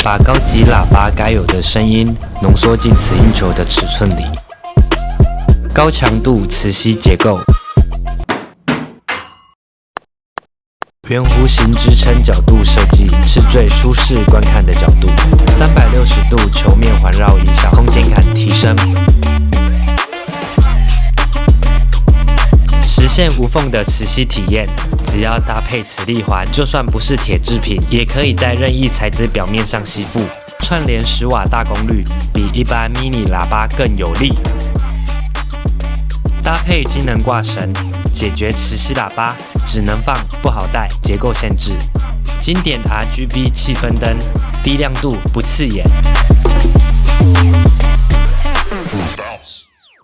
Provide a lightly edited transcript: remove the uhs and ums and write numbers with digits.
把高級喇叭該有的聲音濃縮進此音球的尺寸裡。高強度磁吸結構，圓弧形支撐角度設計是最舒適觀看的角度，360度球面環繞音響，空間感提升。實現無縫的磁吸體驗，只要搭配磁力環，就算不是鐵製品，也可以在任意材質表面上吸附。串聯10瓦大功率，比一般 mini 喇叭更有力。搭配機能掛繩，解決磁吸喇叭只能放不好帶結構限制。經典 RGB 氣氛燈，低亮度不刺眼。